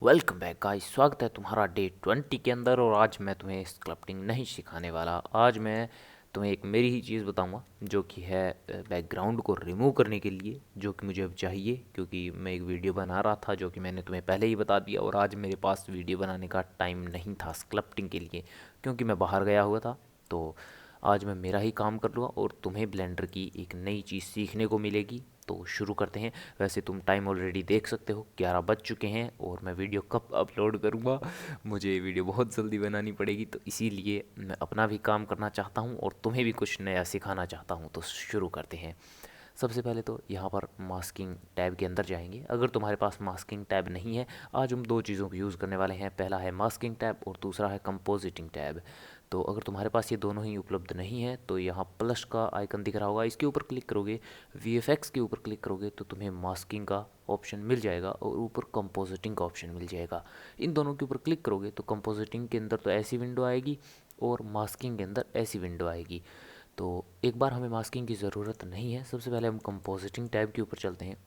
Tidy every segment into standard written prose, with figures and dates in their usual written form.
Welcome back guys, स्वागत है तुम्हारा डे 20 के अंदर। और आज मैं तुम्हें स्क्रप्टिंग नहीं सिखाने वाला। आज मैं तुम्हें एक मेरी ही चीज़ बताऊंगा जो कि है बैकग्राउंड को रिमूव करने के लिए, जो कि मुझे अब चाहिए क्योंकि मैं एक वीडियो बना रहा था जो कि मैंने तुम्हें पहले ही बता दिया। और आज मेरे पास वीडियो बनाने का टाइम नहीं था स्क्रप्टिंग के लिए, क्योंकि मैं बाहर गया हुआ था। तो आज मैं मेरा ही काम कर लूँगा और तुम्हें ब्लेंडर की एक नई चीज़ सीखने को मिलेगी। तो शुरू करते हैं। वैसे तुम टाइम ऑलरेडी देख सकते हो, 11 बज चुके हैं और मैं वीडियो कब अपलोड करूँगा। मुझे ये वीडियो बहुत जल्दी बनानी पड़ेगी, तो इसीलिए मैं अपना भी काम करना चाहता हूँ और तुम्हें भी कुछ नया सिखाना चाहता हूँ। तो शुरू करते हैं। सबसे पहले तो यहाँ पर मास्किंग टैब के अंदर जाएंगे। अगर तुम्हारे पास मास्किंग टैब नहीं है, आज हम दो चीज़ों को यूज़ करने वाले हैं। पहला है मास्किंग टैब और दूसरा है कंपोजिटिंग टैब। तो अगर तुम्हारे पास ये दोनों ही उपलब्ध नहीं है तो यहाँ प्लस का आइकन दिख रहा होगा, इसके ऊपर क्लिक करोगे, VFX के ऊपर क्लिक करोगे तो तुम्हें मास्किंग का ऑप्शन मिल जाएगा और ऊपर कंपोजिटिंग का ऑप्शन मिल जाएगा। इन दोनों के ऊपर क्लिक करोगे तो कंपोजिटिंग के अंदर तो ऐसी विंडो आएगी और मास्किंग के अंदर ऐसी विंडो आएगी। तो एक बार हमें मास्किंग की ज़रूरत नहीं है। सबसे पहले हम कंपोजिटिंग टैब के ऊपर चलते हैं।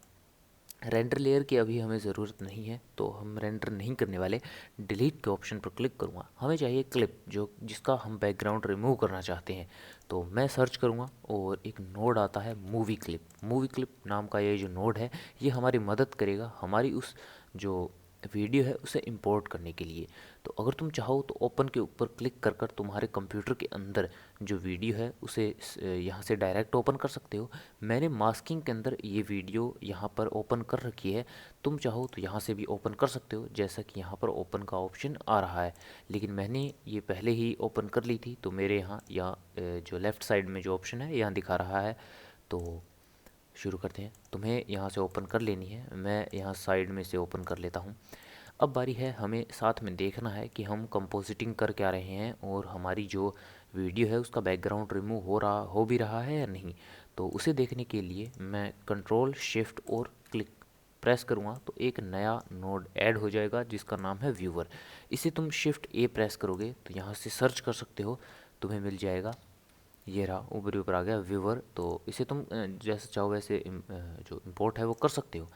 रेंडर लेयर की अभी हमें ज़रूरत नहीं है तो हम रेंडर नहीं करने वाले। डिलीट के ऑप्शन पर क्लिक करूँगा। हमें चाहिए क्लिप जो जिसका हम बैकग्राउंड रिमूव करना चाहते हैं। तो मैं सर्च करूँगा और एक नोड आता है मूवी क्लिप। मूवी क्लिप नाम का ये जो नोड है, ये हमारी मदद करेगा हमारी उस जो वीडियो है उसे इंपोर्ट करने के लिए। तो अगर तुम चाहो तो ओपन के ऊपर क्लिक कर कर तुम्हारे कंप्यूटर के अंदर जो वीडियो है उसे यहाँ से डायरेक्ट ओपन कर सकते हो। मैंने मास्किंग के अंदर ये वीडियो यहाँ पर ओपन कर रखी है। तुम चाहो तो यहाँ से भी ओपन कर सकते हो, जैसा कि यहाँ पर ओपन का ऑप्शन आ रहा है। लेकिन मैंने ये पहले ही ओपन कर ली थी तो मेरे यहाँ जो लेफ़्ट साइड में जो ऑप्शन है यहाँ दिखा रहा है। तो शुरू करते हैं। तुम्हें यहाँ से ओपन कर लेनी है, मैं यहाँ साइड में से ओपन कर लेता हूँ। अब बारी है हमें साथ में देखना है कि हम कंपोजिटिंग कर क्या रहे हैं और हमारी जो वीडियो है उसका बैकग्राउंड रिमूव हो भी रहा है या नहीं। तो उसे देखने के लिए मैं कंट्रोल शिफ्ट और क्लिक प्रेस करूँगा तो एक नया नोड ऐड हो जाएगा जिसका नाम है व्यूवर। इसे तुम शिफ्ट ए प्रेस करोगे तो यहाँ से सर्च कर सकते हो, तुम्हें मिल जाएगा। ये रहा, ऊपर ऊपर आ गया व्यूवर। तो इसे तुम जैसे चाहो वैसे जो इंपोर्ट है वो कर सकते हो।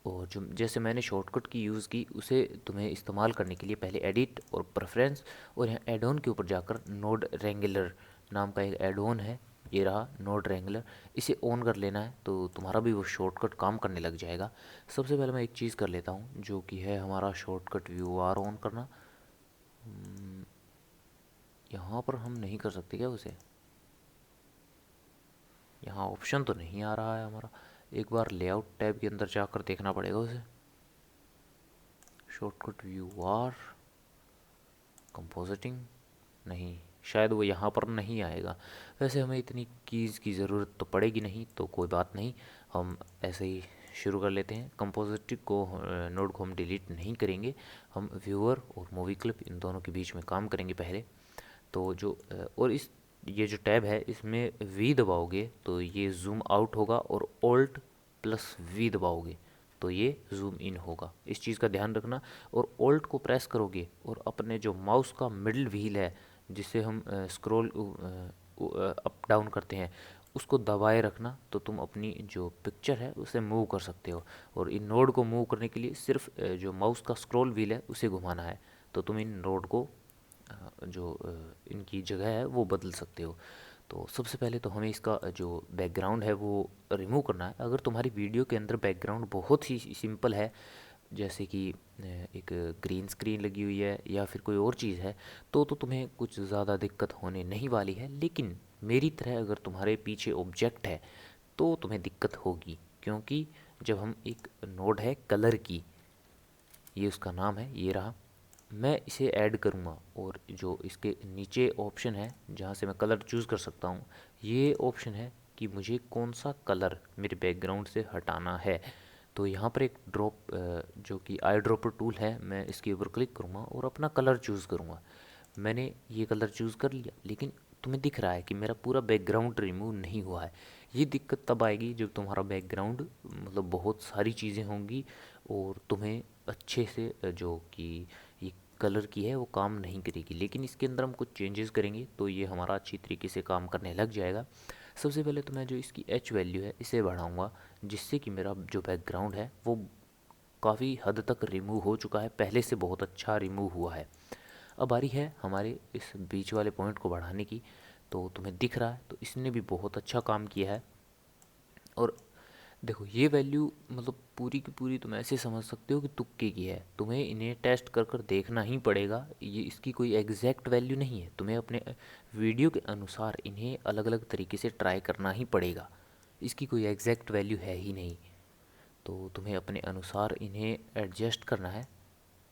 और जो जैसे मैंने शॉर्टकट की यूज़ की उसे तुम्हें इस्तेमाल करने के लिए पहले एडिट और प्रेफरेंस और यहाँ एड ऑन के ऊपर जाकर नोड रेंगुलर नाम का एक एड ऑन है, ये रहा नोड रेंगुलर। इसे ऑन कर लेना है तो तुम्हारा भी वो शॉर्टकट काम करने लग जाएगा। सबसे पहले मैं एक चीज़ कर लेता हूँ जो कि है हमारा शॉर्टकट व्यू आर ऑन करना। यहाँ पर हम नहीं कर सकते क्या उसे? यहाँ ऑप्शन तो नहीं आ रहा है हमारा। एक बार लेआउट टैब के अंदर जाकर देखना पड़ेगा उसे। शॉर्टकट व्यू आर कंपोजिटिंग, नहीं, शायद वो यहाँ पर नहीं आएगा। वैसे हमें इतनी कीज़ की ज़रूरत तो पड़ेगी नहीं, तो कोई बात नहीं, हम ऐसे ही शुरू कर लेते हैं। कंपोजिटिव को नोड को हम डिलीट नहीं करेंगे, हम व्यूअर और मूवी क्लिप इन दोनों के बीच में काम करेंगे पहले। तो जो और इस ये जो टैब है इसमें वी दबाओगे तो ये जूम आउट होगा और ऑल्ट प्लस वी दबाओगे तो ये जूम इन होगा। इस चीज़ का ध्यान रखना। और ऑल्ट को प्रेस करोगे और अपने जो माउस का मिडिल व्हील है जिसे हम स्क्रॉल अप डाउन करते हैं उसको दबाए रखना, तो तुम अपनी जो पिक्चर है उसे मूव कर सकते हो। और इन नोड को मूव करने के लिए सिर्फ जो माउस का स्क्रॉल व्हील है उसे घुमाना है, तो तुम इन नोड को जो इनकी जगह है वो बदल सकते हो। तो सबसे पहले तो हमें इसका जो बैकग्राउंड है वो रिमूव करना है। अगर तुम्हारी वीडियो के अंदर बैकग्राउंड बहुत ही सिंपल है, जैसे कि एक ग्रीन स्क्रीन लगी हुई है या फिर कोई और चीज़ है, तो तुम्हें कुछ ज़्यादा दिक्कत होने नहीं वाली है। लेकिन मेरी तरह अगर तुम्हारे पीछे ऑब्जेक्ट है तो तुम्हें दिक्कत होगी, क्योंकि जब हम एक नोड है कलर की, ये उसका नाम है, ये रहा, मैं इसे ऐड करूँगा और जो इसके नीचे ऑप्शन है जहाँ से मैं कलर चूज़ कर सकता हूँ, ये ऑप्शन है कि मुझे कौन सा कलर मेरे बैकग्राउंड से हटाना है। तो यहाँ पर एक ड्रॉप जो कि आई ड्रॉपर टूल है, मैं इसके ऊपर क्लिक करूँगा और अपना कलर चूज़ करूँगा। मैंने ये कलर चूज़ कर लिया, लेकिन तुम्हें दिख रहा है कि मेरा पूरा बैकग्राउंड रिमूव नहीं हुआ है। ये दिक्कत तब आएगी जब तुम्हारा बैकग्राउंड मतलब बहुत सारी चीज़ें होंगी और तुम्हें अच्छे से जो कि ये कलर की है वो काम नहीं करेगी। लेकिन इसके अंदर हम कुछ चेंजेस करेंगे तो ये हमारा अच्छी तरीके से काम करने लग जाएगा। सबसे पहले तो मैं जो इसकी एच वैल्यू है इसे बढ़ाऊंगा, जिससे कि मेरा जो बैकग्राउंड है वो काफ़ी हद तक रिमूव हो चुका है, पहले से बहुत अच्छा रिमूव हुआ है। अब बारी है हमारे इस बीच वाले पॉइंट को बढ़ाने की। तो तुम्हें दिख रहा है, तो इसने भी बहुत अच्छा काम किया है। और देखो ये वैल्यू मतलब पूरी की पूरी तुम ऐसे समझ सकते हो कि तुक्के की है, तुम्हें इन्हें टेस्ट कर कर देखना ही पड़ेगा। ये इसकी कोई एग्जैक्ट वैल्यू नहीं है, तुम्हें अपने वीडियो के अनुसार इन्हें अलग अलग तरीके से ट्राई करना ही पड़ेगा। इसकी कोई एग्जैक्ट वैल्यू है ही नहीं, तो तुम्हें अपने अनुसार इन्हें एडजस्ट करना है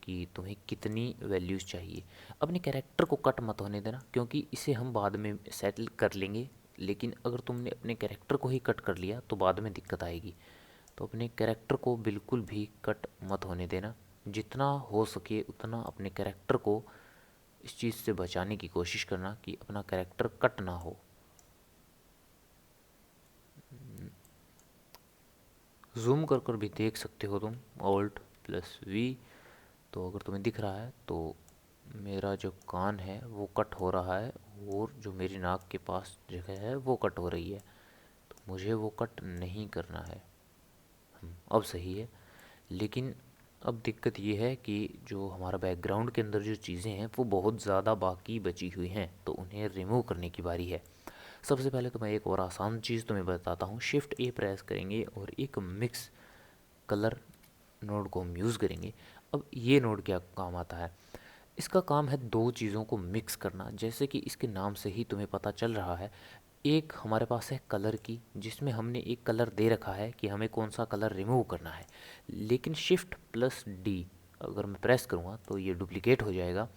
कि तुम्हें कितनी वैल्यूज़ चाहिए। अपने कैरेक्टर को कट मत होने देना, क्योंकि इसे हम बाद में सेटल कर लेंगे। लेकिन अगर तुमने अपने कैरेक्टर को ही कट कर लिया तो बाद में दिक्कत आएगी। तो अपने कैरेक्टर को बिल्कुल भी कट मत होने देना। जितना हो सके उतना अपने कैरेक्टर को इस चीज़ से बचाने की कोशिश करना कि अपना कैरेक्टर कट ना हो। जूम कर कर भी देख सकते हो तुम, Alt+V। तो अगर तुम्हें दिख रहा है तो मेरा जो कान है वो कट हो रहा है, और जो मेरी नाक के पास जगह है वो कट हो रही है। तो मुझे वो कट नहीं करना है। अब सही है। लेकिन अब दिक्कत ये है कि जो हमारा बैकग्राउंड के अंदर जो चीज़ें हैं वो बहुत ज़्यादा बाकी बची हुई हैं, तो उन्हें रिमूव करने की बारी है। सबसे पहले तो मैं एक और आसान चीज़ तुम्हें बताता हूँ। Shift+A प्रेस करेंगे और एक मिक्स कलर नोड को हम यूज़ करेंगे। अब ये नोड क्या काम आता है? इसका काम है दो चीज़ों को मिक्स करना। जैसे कि इसके नाम से ही तुम्हें पता चल रहा है, एक हमारे पास है कलर की, जिसमें हमने एक कलर दे रखा है कि हमें कौन सा कलर रिमूव करना है। लेकिन Shift+D अगर मैं प्रेस करूँगा तो ये डुप्लीकेट हो जाएगा।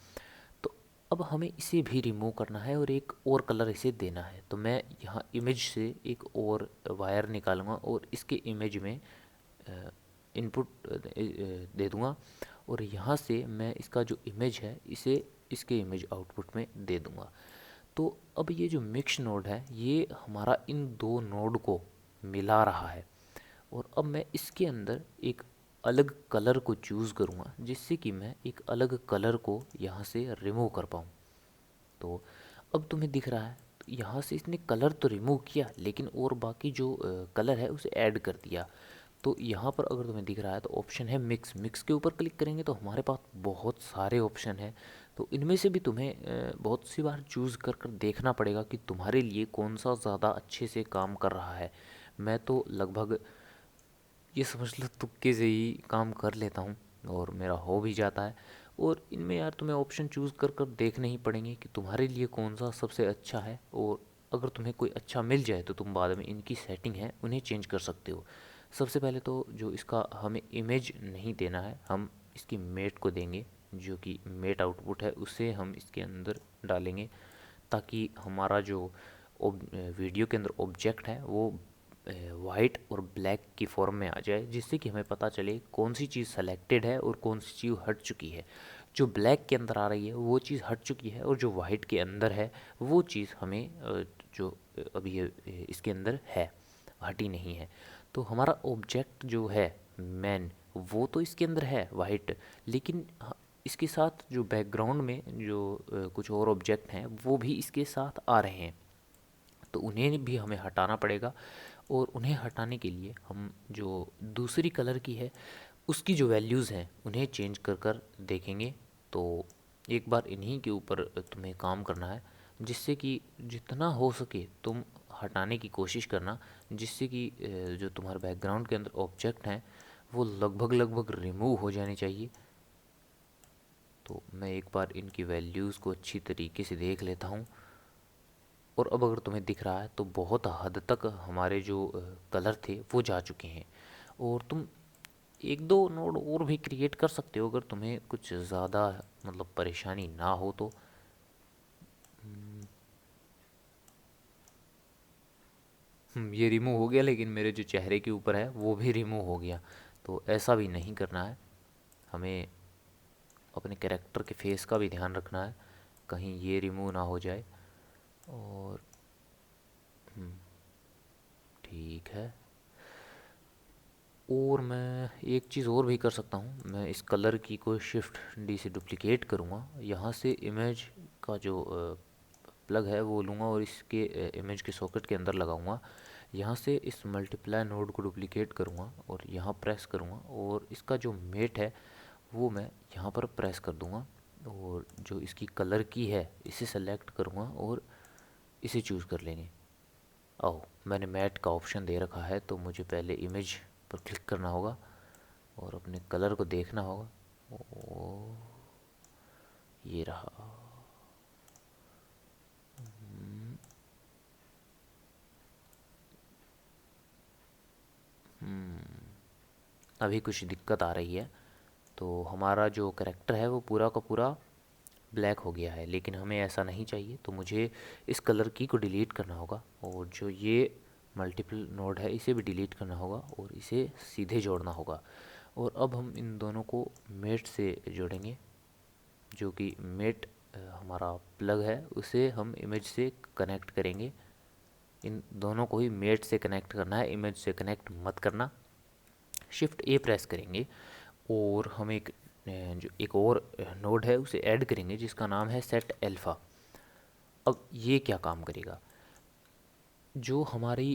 तो अब हमें इसे भी रिमूव करना है और एक और कलर इसे देना है। तो मैं यहाँ इमेज से एक और वायर निकालूंगा और इसके इमेज में इनपुट दे दूंगा, और यहाँ से मैं इसका जो इमेज है इसे इसके इमेज आउटपुट में दे दूंगा। तो अब ये जो मिक्स नोड है ये हमारा इन दो नोड को मिला रहा है, और अब मैं इसके अंदर एक अलग कलर को चूज़ करूँगा, जिससे कि मैं एक अलग कलर को यहाँ से रिमूव कर पाऊँ। तो अब तुम्हें दिख रहा है, तो यहाँ से इसने कलर तो रिमूव किया, लेकिन और बाकी जो कलर है उसे ऐड कर दिया। तो यहाँ पर अगर तुम्हें दिख रहा है तो ऑप्शन है मिक्स। मिक्स के ऊपर क्लिक करेंगे तो हमारे पास बहुत सारे ऑप्शन हैं। तो इनमें से भी तुम्हें बहुत सी बार चूज़ कर कर देखना पड़ेगा कि तुम्हारे लिए कौन सा ज़्यादा अच्छे से काम कर रहा है। मैं तो लगभग ये समझ लो तुक्के से ही काम कर लेता हूँ, और मेरा हो भी जाता है। और इनमें यार तुम्हें ऑप्शन चूज़ कर कर देखने ही पड़ेंगे कि तुम्हारे लिए कौन सा सबसे अच्छा है। और अगर तुम्हें कोई अच्छा मिल जाए तो तुम बाद में इनकी सेटिंग है उन्हें चेंज कर सकते हो। सबसे पहले तो जो इसका हमें इमेज नहीं देना है, हम इसकी मेट को देंगे। जो कि मेट आउटपुट है उसे हम इसके अंदर डालेंगे, ताकि हमारा जो वीडियो के अंदर ऑब्जेक्ट है वो वाइट और ब्लैक की फॉर्म में आ जाए, जिससे कि हमें पता चले कौन सी चीज़ सेलेक्टेड है और कौन सी चीज़ हट चुकी है। जो ब्लैक के अंदर आ रही है वो चीज़ हट चुकी है, और जो वाइट के अंदर है वो चीज़ हमें जो अभी इसके अंदर है हटी नहीं है। तो हमारा ऑब्जेक्ट जो है मैन, वो तो इसके अंदर है वाइट, लेकिन इसके साथ जो बैकग्राउंड में जो कुछ और ऑब्जेक्ट हैं वो भी इसके साथ आ रहे हैं, तो उन्हें भी हमें हटाना पड़ेगा। और उन्हें हटाने के लिए हम जो दूसरी कलर की है उसकी जो वैल्यूज़ हैं उन्हें चेंज कर कर देखेंगे। तो एक बार इन्हीं के ऊपर तुम्हें काम करना है, जिससे कि जितना हो सके तुम हटाने की कोशिश करना, जिससे कि जो तुम्हारे बैकग्राउंड के अंदर ऑब्जेक्ट हैं वो लगभग लगभग रिमूव हो जाने चाहिए। तो मैं एक बार इनकी वैल्यूज़ को अच्छी तरीके से देख लेता हूँ। और अब अगर तुम्हें दिख रहा है तो बहुत हद तक हमारे जो कलर थे वो जा चुके हैं। और तुम एक दो नोड और भी क्रिएट कर सकते हो अगर तुम्हें कुछ ज़्यादा मतलब परेशानी ना हो तो। ये रिमूव हो गया, लेकिन मेरे जो चेहरे के ऊपर है वो भी रिमूव हो गया। तो ऐसा भी नहीं करना है, हमें अपने कैरेक्टर के फेस का भी ध्यान रखना है, कहीं ये रिमूव ना हो जाए। और ठीक है। और मैं एक चीज़ और भी कर सकता हूँ, मैं इस कलर की को Shift+D से डुप्लिकेट करूँगा, यहाँ से इमेज का जो प्लग है वो लूँगा और इसके इमेज के सॉकेट के अंदर लगाऊँगा। यहाँ से इस मल्टीप्लाई नोड को डुप्लीकेट करूँगा और यहाँ प्रेस करूँगा और इसका जो मेट है वो मैं यहाँ पर प्रेस कर दूँगा और जो इसकी कलर की है इसे सेलेक्ट करूँगा और इसे चूज़ कर लेंगे। आओ, मैंने मैट का ऑप्शन दे रखा है तो मुझे पहले इमेज पर क्लिक करना होगा और अपने कलर को देखना होगा। ओ, ये रहा। अभी कुछ दिक्कत आ रही है, तो हमारा जो करेक्टर है वो पूरा का पूरा ब्लैक हो गया है, लेकिन हमें ऐसा नहीं चाहिए। तो मुझे इस कलर की को डिलीट करना होगा और जो ये मल्टीपल नोड है इसे भी डिलीट करना होगा और इसे सीधे जोड़ना होगा। और अब हम इन दोनों को मेट से जोड़ेंगे, जो कि मेट हमारा प्लग है उसे हम इमेज से कनेक्ट करेंगे। इन दोनों को ही मेट से कनेक्ट करना है, इमेज से कनेक्ट मत करना। शिफ्ट ए प्रेस करेंगे और हम जो एक और नोड है उसे ऐड करेंगे जिसका नाम है सेट अल्फ़ा। अब ये क्या काम करेगा, जो हमारी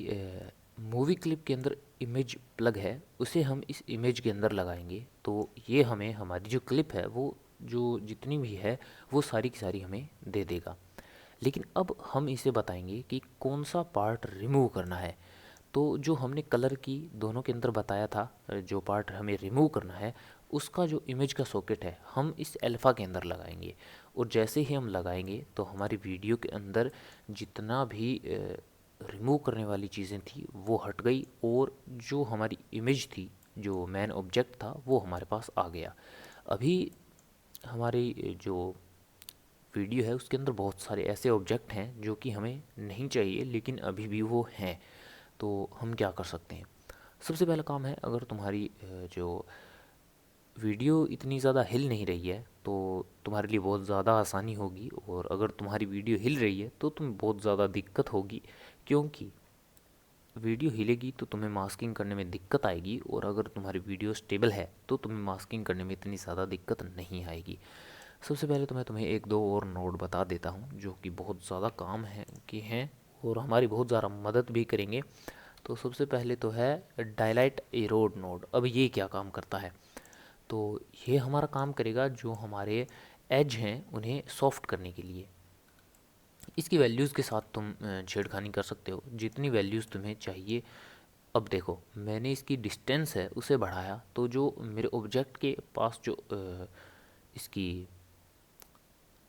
मूवी क्लिप के अंदर इमेज प्लग है उसे हम इस इमेज के अंदर लगाएंगे, तो ये हमें हमारी जो क्लिप है वो जो जितनी भी है वो सारी की सारी हमें दे देगा। लेकिन अब हम इसे बताएंगे कि कौन सा पार्ट रिमूव करना है। तो जो हमने कलर की दोनों के अंदर बताया था, जो पार्ट हमें रिमूव करना है उसका जो इमेज का सॉकेट है हम इस अल्फ़ा के अंदर लगाएंगे। और जैसे ही हम लगाएंगे तो हमारी वीडियो के अंदर जितना भी रिमूव करने वाली चीज़ें थी वो हट गई और जो हमारी इमेज थी, जो मेन ऑब्जेक्ट था, वो हमारे पास आ गया। अभी हमारी जो वीडियो है उसके अंदर बहुत सारे ऐसे ऑब्जेक्ट हैं जो कि हमें नहीं चाहिए लेकिन अभी भी वो हैं। तो हम क्या कर सकते हैं, सबसे पहला काम है, अगर तुम्हारी जो वीडियो इतनी ज़्यादा हिल नहीं रही है तो तुम्हारे लिए बहुत ज़्यादा आसानी होगी, और अगर तुम्हारी वीडियो हिल रही है तो तुम्हें बहुत ज़्यादा दिक्कत होगी, क्योंकि वीडियो हिलेगी तो तुम्हें मास्किंग करने में दिक्कत आएगी, और अगर तुम्हारी वीडियो स्टेबल है तो तुम्हें मास्किंग करने में इतनी ज़्यादा दिक्कत नहीं आएगी। सबसे पहले तो मैं तुम्हें एक दो और नोड बता देता हूँ जो कि बहुत ज़्यादा काम है कि हैं और हमारी बहुत ज़्यादा मदद भी करेंगे। तो सबसे पहले तो है डायलाइट एरोड नोड। अब ये क्या काम करता है, तो ये हमारा काम करेगा जो हमारे एज हैं उन्हें सॉफ्ट करने के लिए। इसकी वैल्यूज़ के साथ तुम छेड़खानी कर सकते हो जितनी वैल्यूज़ तुम्हें चाहिए। अब देखो, मैंने इसकी डिस्टेंस है उसे बढ़ाया तो जो मेरे ऑब्जेक्ट के पास जो इसकी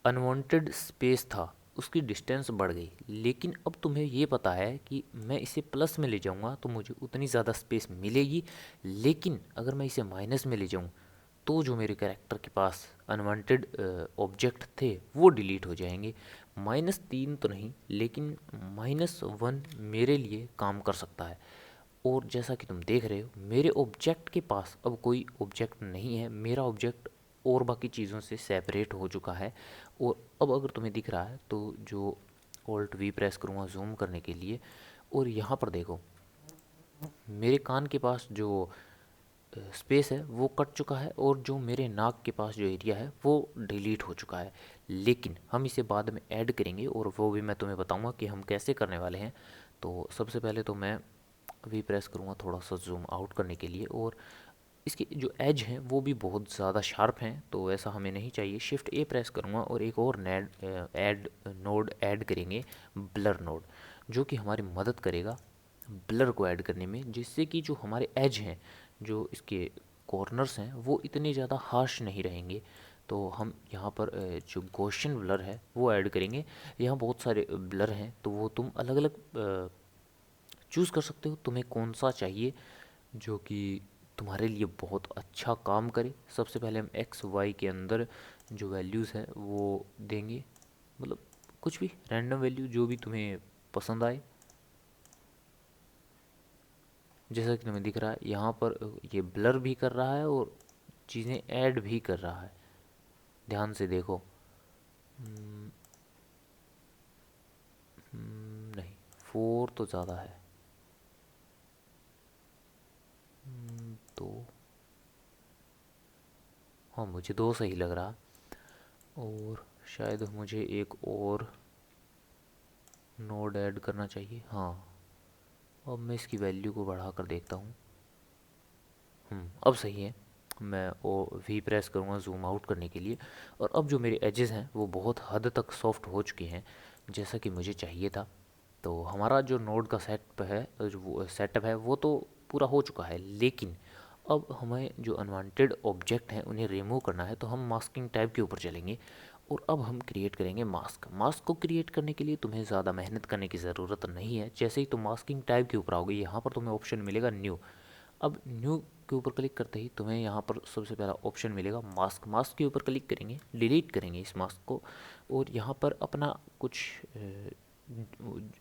अनवांटेड स्पेस था उसकी डिस्टेंस बढ़ गई। लेकिन अब तुम्हें ये पता है कि मैं इसे प्लस में ले जाऊंगा तो मुझे उतनी ज़्यादा स्पेस मिलेगी, लेकिन अगर मैं इसे माइनस में ले जाऊं तो जो मेरे कैरेक्टर के पास अनवांटेड ऑब्जेक्ट थे वो डिलीट हो जाएंगे। -3 तो नहीं, लेकिन -1 मेरे लिए काम कर सकता है। और जैसा कि तुम देख रहे हो मेरे ऑब्जेक्ट के पास अब कोई ऑब्जेक्ट नहीं है, मेरा ऑब्जेक्ट और बाकी चीज़ों से सेपरेट हो चुका है। और अब अगर तुम्हें दिख रहा है तो जो ऑल्ट वी प्रेस करूँगा जूम करने के लिए, और यहाँ पर देखो मेरे कान के पास जो स्पेस है वो कट चुका है और जो मेरे नाक के पास जो एरिया है वो डिलीट हो चुका है। लेकिन हम इसे बाद में ऐड करेंगे और वो भी मैं तुम्हें बताऊंगा कि हम कैसे करने वाले हैं। तो सबसे पहले तो मैं वी प्रेस करूँगा थोड़ा सा जूम आउट करने के लिए, और इसके जो एज हैं वो भी बहुत ज़्यादा शार्प हैं तो ऐसा हमें नहीं चाहिए। शिफ्ट ए प्रेस करूँगा और एक और ऐड नोड ऐड करेंगे, ब्लर नोड, जो कि हमारी मदद करेगा ब्लर को ऐड करने में, जिससे कि जो हमारे एज हैं, जो इसके कॉर्नर्स हैं, वो इतने ज़्यादा हार्श नहीं रहेंगे। तो हम यहाँ पर जो गॉसियन ब्लर है वो ऐड करेंगे। यहाँ बहुत सारे ब्लर हैं तो वो तुम अलग अलग चूज़ कर सकते हो तुम्हें कौन सा चाहिए जो कि तुम्हारे लिए बहुत अच्छा काम करे। सबसे पहले हम एक्स वाई के अंदर जो वैल्यूज़ हैं वो देंगे, मतलब कुछ भी रैंडम वैल्यू जो भी तुम्हें पसंद आए। जैसा कि तुम्हें दिख रहा है यहाँ पर ये ब्लर भी कर रहा है और चीज़ें ऐड भी कर रहा है, ध्यान से देखो। नहीं, 4 तो ज़्यादा है। तो हाँ, मुझे 2 सही लग रहा, और शायद मुझे एक और नोड ऐड करना चाहिए। हाँ, अब मैं इसकी वैल्यू को बढ़ा कर देखता हूँ। अब सही है। मैं वो वी प्रेस करूँगा जूम आउट करने के लिए, और अब जो मेरे एजेस हैं वो बहुत हद तक सॉफ्ट हो चुके हैं, जैसा कि मुझे चाहिए था। तो हमारा जो नोड का सेटअप है वो तो पूरा हो चुका है, लेकिन अब हमें जो अनवांटेड ऑब्जेक्ट हैं उन्हें रिमूव करना है। तो हम मास्किंग टैब के ऊपर चलेंगे और अब हम क्रिएट करेंगे मास्क। मास्क को क्रिएट करने के लिए तुम्हें ज़्यादा मेहनत करने की ज़रूरत नहीं है। जैसे ही तुम मास्किंग टैब के ऊपर आओगे, यहाँ पर तुम्हें ऑप्शन मिलेगा न्यू। अब न्यू के ऊपर क्लिक करते ही तुम्हें यहाँ पर सबसे पहला ऑप्शन मिलेगा मास्क। मास्क के ऊपर क्लिक करेंगे, डिलीट करेंगे इस मास्क को, और यहाँ पर अपना कुछ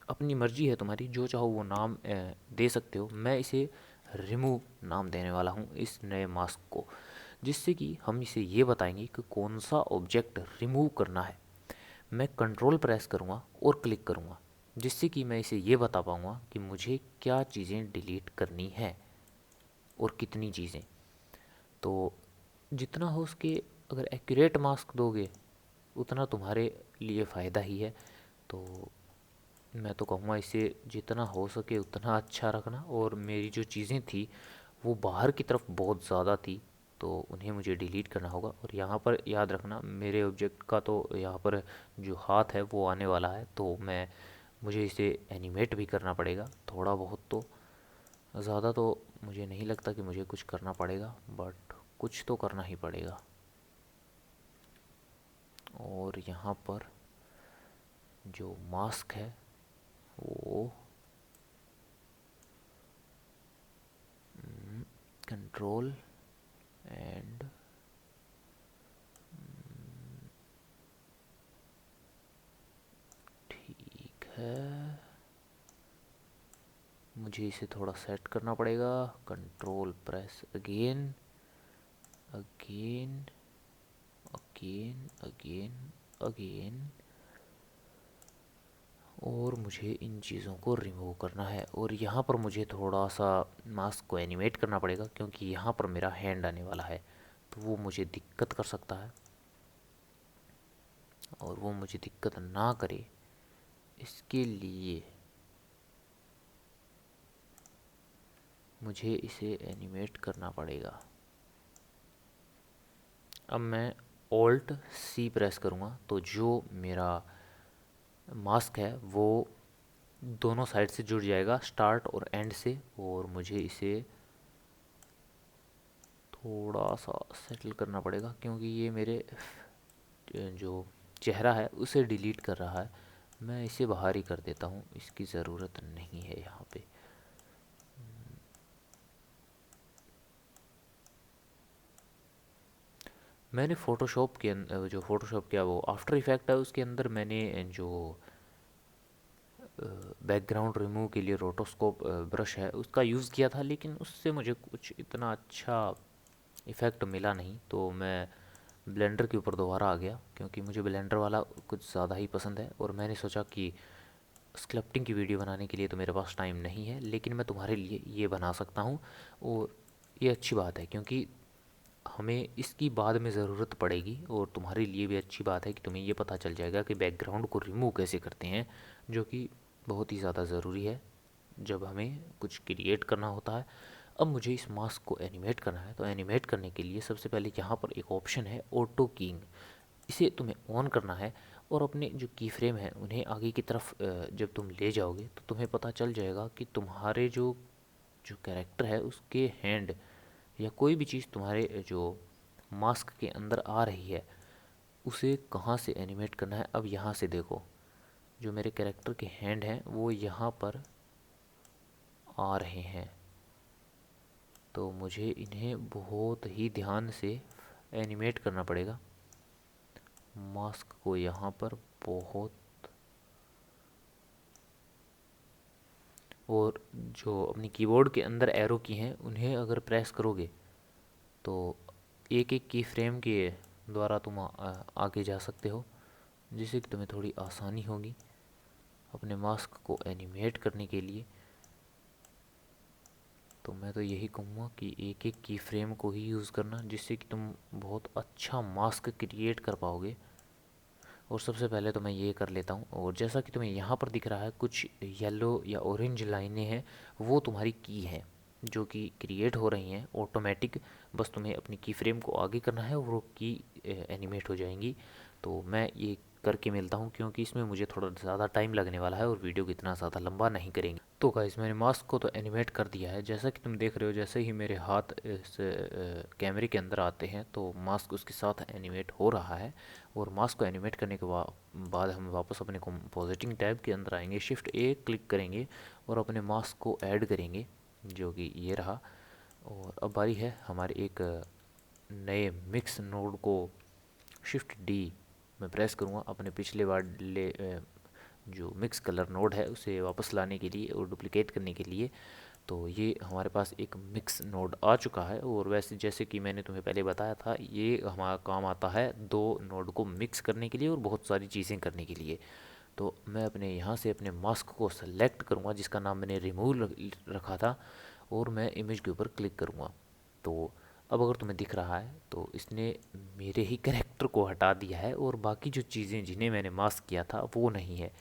अपनी मर्जी है तुम्हारी, जो चाहो वो नाम दे सकते हो। मैं इसे रिमूव नाम देने वाला हूँ इस नए मास्क को, जिससे कि हम इसे ये बताएंगे कि कौन सा ऑब्जेक्ट रिमूव करना है। मैं कंट्रोल प्रेस करूँगा और क्लिक करूँगा, जिससे कि मैं इसे ये बता पाऊँगा कि मुझे क्या चीज़ें डिलीट करनी है और कितनी चीज़ें। तो जितना हो उसके अगर एक्यूरेट मास्क दोगे उतना तुम्हारे लिए फ़ायदा ही है। तो मैं तो कहूँगा इसे जितना हो सके उतना अच्छा रखना। और मेरी जो चीज़ें थी वो बाहर की तरफ बहुत ज़्यादा थी, तो उन्हें मुझे डिलीट करना होगा। और यहाँ पर याद रखना, मेरे ऑब्जेक्ट का तो यहाँ पर जो हाथ है वो आने वाला है, तो मुझे इसे एनिमेट भी करना पड़ेगा थोड़ा बहुत। तो ज़्यादा तो मुझे नहीं लगता कि मुझे कुछ करना पड़ेगा, बट कुछ तो करना ही पड़ेगा। और यहाँ पर जो मास्क है वो कंट्रोल एंड ठीक है, मुझे इसे थोड़ा सेट करना पड़ेगा। Control press again again again again again, और मुझे इन चीज़ों को रिमूव करना है। और यहाँ पर मुझे थोड़ा सा मास्क को एनिमेट करना पड़ेगा, क्योंकि यहाँ पर मेरा हैंड आने वाला है, तो वो मुझे दिक्कत कर सकता है। और वो मुझे दिक्कत ना करे इसके लिए मुझे इसे एनिमेट करना पड़ेगा। अब मैं ऑल्ट सी प्रेस करूँगा, तो जो मेरा मास्क है वो दोनों साइड से जुड़ जाएगा, स्टार्ट और एंड से। और मुझे इसे थोड़ा सा सेटल करना पड़ेगा, क्योंकि ये मेरे जो चेहरा है उसे डिलीट कर रहा है। मैं इसे बाहर ही कर देता हूँ, इसकी ज़रूरत नहीं है यहाँ पे। मैंने फ़ोटोशॉप के जो फ़ोटोशॉप क्या वो आफ्टर इफ़ेक्ट है उसके अंदर मैंने जो बैकग्राउंड रिमूव के लिए रोटोस्कोप ब्रश है उसका यूज़ किया था, लेकिन उससे मुझे कुछ इतना अच्छा इफ़ेक्ट मिला नहीं। तो मैं ब्लेंडर के ऊपर दोबारा आ गया, क्योंकि मुझे ब्लेंडर वाला कुछ ज़्यादा ही पसंद है। और मैंने सोचा कि स्क्लप्टिंग की वीडियो बनाने के लिए तो मेरे पास टाइम नहीं है, लेकिन मैं तुम्हारे लिए ये बना सकता हूँ। और ये अच्छी बात है, क्योंकि हमें इसकी बाद में ज़रूरत पड़ेगी। और तुम्हारे लिए भी अच्छी बात है कि तुम्हें ये पता चल जाएगा कि बैकग्राउंड को रिमूव कैसे करते हैं, जो कि बहुत ही ज़्यादा ज़रूरी है जब हमें कुछ क्रिएट करना होता है। अब मुझे इस मास्क को एनिमेट करना है, तो एनिमेट करने के लिए सबसे पहले यहाँ पर एक ऑप्शन है ऑटो कीइंग, इसे तुम्हें ऑन करना है। और अपने जो की फ्रेम है उन्हें आगे की तरफ जब तुम ले जाओगे तो तुम्हें पता चल जाएगा कि तुम्हारे जो जो कैरेक्टर है उसके हैंड या कोई भी चीज़ तुम्हारे जो मास्क के अंदर आ रही है उसे कहाँ से एनिमेट करना है। अब यहाँ से देखो, जो मेरे कैरेक्टर के हैंड हैं वो यहाँ पर आ रहे हैं, तो मुझे इन्हें बहुत ही ध्यान से एनिमेट करना पड़ेगा। मास्क को यहाँ पर बहुत, और जो अपनी कीबोर्ड के अंदर एरो की हैं उन्हें अगर प्रेस करोगे तो एक एक की फ्रेम के द्वारा तुम आगे जा सकते हो, जिससे कि तुम्हें थोड़ी आसानी होगी अपने मास्क को एनिमेट करने के लिए। तो मैं तो यही कहूँगा कि एक एक की फ्रेम को ही यूज़ करना, जिससे कि तुम बहुत अच्छा मास्क क्रिएट कर पाओगे। और सबसे पहले तो मैं ये कर लेता हूँ, और जैसा कि तुम्हें यहाँ पर दिख रहा है कुछ येलो या ऑरेंज लाइनें हैं, वो तुम्हारी की हैं जो कि क्रिएट हो रही हैं ऑटोमेटिक। बस तुम्हें अपनी की फ्रेम को आगे करना है और वो की एनिमेट हो जाएंगी। तो मैं ये करके मिलता हूँ, क्योंकि इसमें मुझे थोड़ा ज़्यादा टाइम लगने वाला है और वीडियो को इतना ज़्यादा लंबा नहीं करेंगे। तो गाइस मैंने मास्क को तो एनिमेट कर दिया है, जैसा कि तुम देख रहे हो। जैसे ही मेरे हाथ इस कैमरे के अंदर आते हैं तो मास्क उसके साथ एनिमेट हो रहा है। और मास्क को एनिमेट करने के बाद हम वापस अपने कंपोजिटिंग टैब के अंदर आएंगे, शिफ्ट ए क्लिक करेंगे और अपने मास्क को ऐड करेंगे, जो कि ये रहा। और अब बारी है हमारे एक नए मिक्स नोड को शिफ्ट डी मैं प्रेस करूँगा अपने पिछले वाले जो मिक्स कलर नोड है उसे वापस लाने के लिए और डुप्लिकेट करने के लिए। तो ये हमारे पास एक मिक्स नोड आ चुका है। और वैसे जैसे कि मैंने तुम्हें पहले बताया था, ये हमारा काम आता है दो नोड को मिक्स करने के लिए और बहुत सारी चीज़ें करने के लिए। तो मैं अपने यहाँ से अपने मास्क को सेलेक्ट करूँगा जिसका नाम मैंने रिमूव रखा था, और मैं इमेज के ऊपर क्लिक करूँगा। तो अब अगर तुम्हें दिख रहा है तो इसने मेरे ही कैरेक्टर को हटा दिया है, और बाकी जो चीज़ें जिन्हें मैंने मास्क किया था वो नहीं है।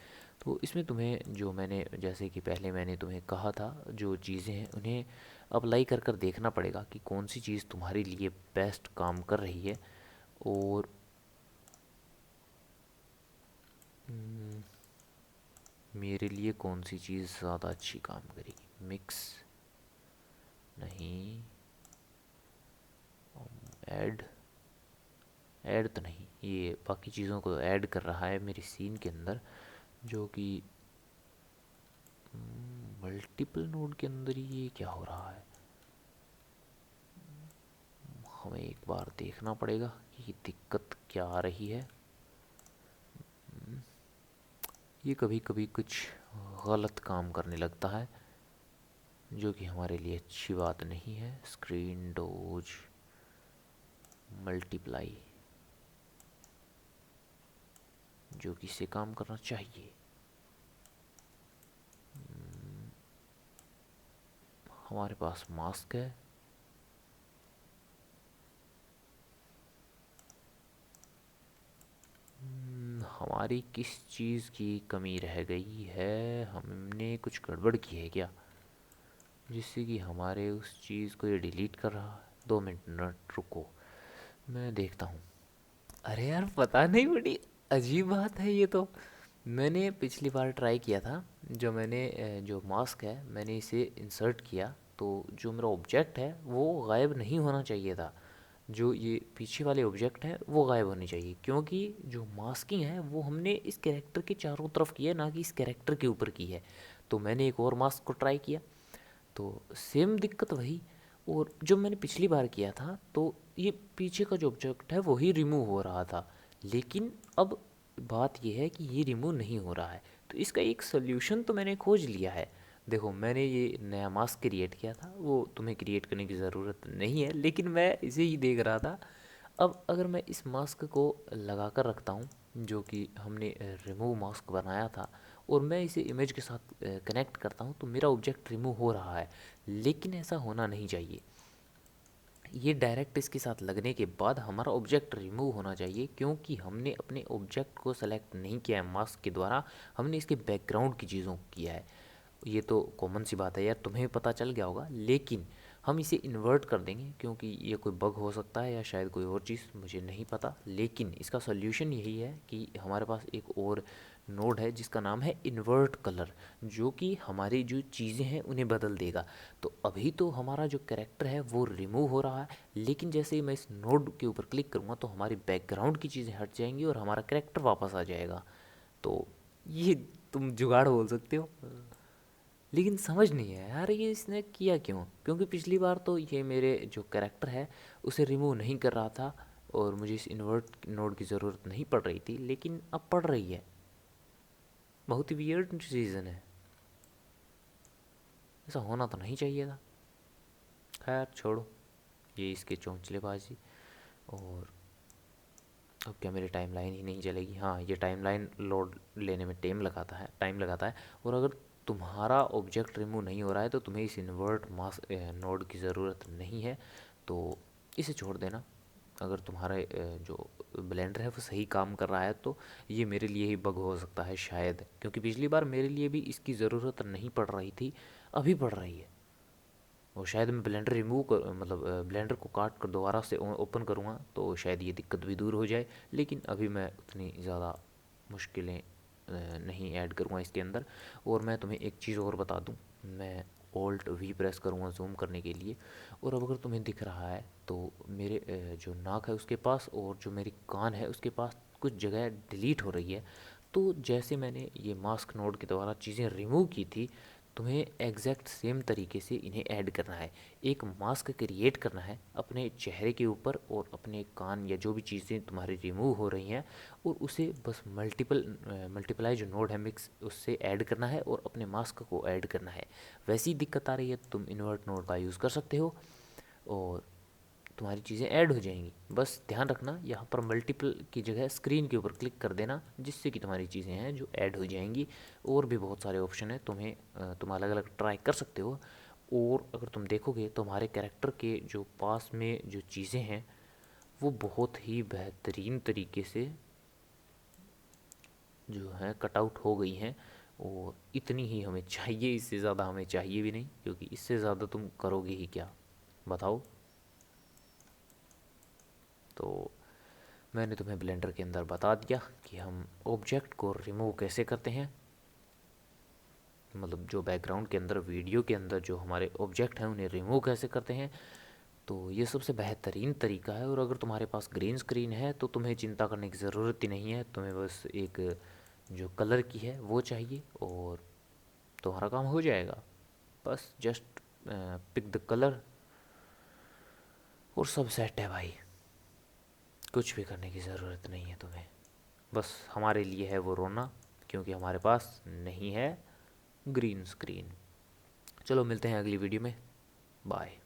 तो इसमें तुम्हें जो मैंने जैसे कि पहले मैंने तुम्हें कहा था, जो चीज़ें हैं उन्हें अप्लाई कर कर देखना पड़ेगा कि कौन सी चीज़ तुम्हारे लिए बेस्ट काम कर रही है। और मेरे लिए कौन सी चीज़ ज़्यादा अच्छी काम करेगी। मिक्स नहीं, ऐड ऐड तो नहीं, ये बाकी चीज़ों को ऐड कर रहा है मेरी सीन के अंदर, जो कि मल्टीपल नोड के अंदर ही ये क्या हो रहा है। हमें एक बार देखना पड़ेगा कि दिक्कत क्या आ रही है। ये कभी कभी कुछ गलत काम करने लगता है, जो कि हमारे लिए अच्छी बात नहीं है। स्क्रीन डोज मल्टीप्लाई, जो कि इसे काम करना चाहिए। हमारे पास मास्क है, हमारी किस चीज़ की कमी रह गई है। हमने कुछ गड़बड़ की है क्या, जिससे कि हमारे उस चीज़ को ये डिलीट कर रहा है। 2 मिनट रुको, मैं देखता हूँ। अरे यार पता नहीं, बड़ी अजीब बात है ये तो। मैंने पिछली बार ट्राई किया था, जो मैंने जो मास्क है मैंने इसे इंसर्ट किया, तो जो मेरा ऑब्जेक्ट है वो गायब नहीं होना चाहिए था। जो ये पीछे वाले ऑब्जेक्ट हैं वो गायब होने चाहिए, क्योंकि जो मास्किंग है वो हमने इस कैरेक्टर के चारों तरफ की है, ना कि इस कैरेक्टर के ऊपर की है। तो मैंने एक और मास्क को ट्राई किया तो सेम दिक्कत वही। और जब मैंने पिछली बार किया था तो ये पीछे का जो ऑब्जेक्ट है वही रिमूव हो रहा था, लेकिन अब बात यह है कि ये रिमूव नहीं हो रहा है। तो इसका एक सोल्यूशन तो मैंने खोज लिया है। देखो मैंने ये नया मास्क क्रिएट किया था, वो तुम्हें क्रिएट करने की ज़रूरत नहीं है, लेकिन मैं इसे ही देख रहा था। अब अगर मैं इस मास्क को लगा कर रखता हूँ, जो कि हमने रिमूव मास्क बनाया था, और मैं इसे इमेज के साथ कनेक्ट करता हूँ, तो मेरा ऑब्जेक्ट रिमूव हो रहा है। लेकिन ऐसा होना नहीं चाहिए। ये डायरेक्ट इसके साथ लगने के बाद हमारा ऑब्जेक्ट रिमूव होना चाहिए, क्योंकि हमने अपने ऑब्जेक्ट को सेलेक्ट नहीं किया है मास्क के द्वारा, हमने इसके बैकग्राउंड की चीज़ों को किया है। ये तो कॉमन सी बात है यार, तुम्हें पता चल गया होगा। लेकिन हम इसे इन्वर्ट कर देंगे, क्योंकि ये कोई बग हो सकता है या शायद कोई और चीज़, मुझे नहीं पता। लेकिन इसका सोल्यूशन यही है कि हमारे पास एक और नोड है जिसका नाम है इन्वर्ट कलर, जो कि हमारी जो चीज़ें हैं उन्हें बदल देगा। तो अभी तो हमारा जो कैरेक्टर है वो रिमूव हो रहा है, लेकिन जैसे ही मैं इस नोड के ऊपर क्लिक करूँगा तो हमारी बैकग्राउंड की चीज़ें हट जाएंगी और हमारा कैरेक्टर वापस आ जाएगा। तो ये तुम जुगाड़ बोल सकते हो, लेकिन समझ नहीं है यार ये इसने किया क्यों। क्योंकि पिछली बार तो ये मेरे जो कैरेक्टर है उसे रिमूव नहीं कर रहा था, और मुझे इस इन्वर्ट नोड की ज़रूरत नहीं पड़ रही थी, लेकिन अब पड़ रही है। बहुत ही वियर्ड सीज़न है, ऐसा होना तो नहीं चाहिए था। खैर छोड़ो, ये इसके चौंचलेबाजी। और अब क्या मेरी टाइमलाइन ही नहीं चलेगी। हाँ, ये टाइमलाइन लोड लेने में टाइम लगाता है। और अगर तुम्हारा ऑब्जेक्ट रिमूव नहीं हो रहा है तो तुम्हें इस इन्वर्ट मास नोड की ज़रूरत नहीं है, तो इसे छोड़ देना। अगर तुम्हारे जो ब्लेंडर है वो सही काम कर रहा है तो ये मेरे लिए ही बग हो सकता है शायद, क्योंकि पिछली बार मेरे लिए भी इसकी ज़रूरत नहीं पड़ रही थी, अभी पड़ रही है। और शायद मैं ब्लेंडर रिमूव कर मतलब ब्लेंडर को काट कर दोबारा से ओपन करूँगा तो शायद ये दिक्कत भी दूर हो जाए, लेकिन अभी मैं उतनी ज़्यादा मुश्किलें नहीं ऐड करूँगा इसके अंदर। और मैं तुम्हें एक चीज़ और बता दूँ, मैं ऑल्ट वी प्रेस करूँगा जूम करने के लिए, और अब अगर तुम्हें दिख रहा है तो मेरे जो नाक है उसके पास और जो मेरी कान है उसके पास कुछ जगह डिलीट हो रही है। तो जैसे मैंने ये मास्क नोड के द्वारा चीज़ें रिमूव की थी, तुम्हें एग्जैक्ट सेम तरीके से इन्हें ऐड करना है। एक मास्क क्रिएट करना है अपने चेहरे के ऊपर और अपने कान या जो भी चीज़ें तुम्हारी रिमूव हो रही हैं, और उसे बस मल्टीप्लाई जो नोड है मिक्स उससे ऐड करना है और अपने मास्क को ऐड करना है। वैसी दिक्कत आ रही है तो तुम इन्वर्ट नोड का यूज़ कर सकते हो और तुम्हारी चीज़ें ऐड हो जाएंगी। बस ध्यान रखना यहाँ पर मल्टीपल की जगह स्क्रीन के ऊपर क्लिक कर देना, जिससे कि तुम्हारी चीज़ें हैं जो ऐड हो जाएंगी। और भी बहुत सारे ऑप्शन हैं, तुम अलग अलग ट्राई कर सकते हो। और अगर तुम देखोगे तो हमारे कैरेक्टर के जो पास में जो चीज़ें हैं वो बहुत ही बेहतरीन तरीके से जो है कट आउट हो गई हैं। और इतनी ही हमें चाहिए, इससे ज़्यादा हमें चाहिए भी नहीं, क्योंकि इससे ज़्यादा तुम करोगे ही क्या, बताओ। तो मैंने तुम्हें ब्लेंडर के अंदर बता दिया कि हम ऑब्जेक्ट को रिमूव कैसे करते हैं, मतलब जो बैकग्राउंड के अंदर वीडियो के अंदर जो हमारे ऑब्जेक्ट हैं उन्हें रिमूव कैसे करते हैं। तो ये सबसे बेहतरीन तरीका है। और अगर तुम्हारे पास ग्रीन स्क्रीन है तो तुम्हें चिंता करने की ज़रूरत ही नहीं है, तुम्हें बस एक जो कलर की है वो चाहिए और तुम्हारा काम हो जाएगा। बस जस्ट पिक द कलर और सब सेट है भाई, कुछ भी करने की ज़रूरत नहीं है तुम्हें। बस हमारे लिए है वो रोना, क्योंकि हमारे पास नहीं है ग्रीन स्क्रीन। चलो मिलते हैं अगली वीडियो में, बाय।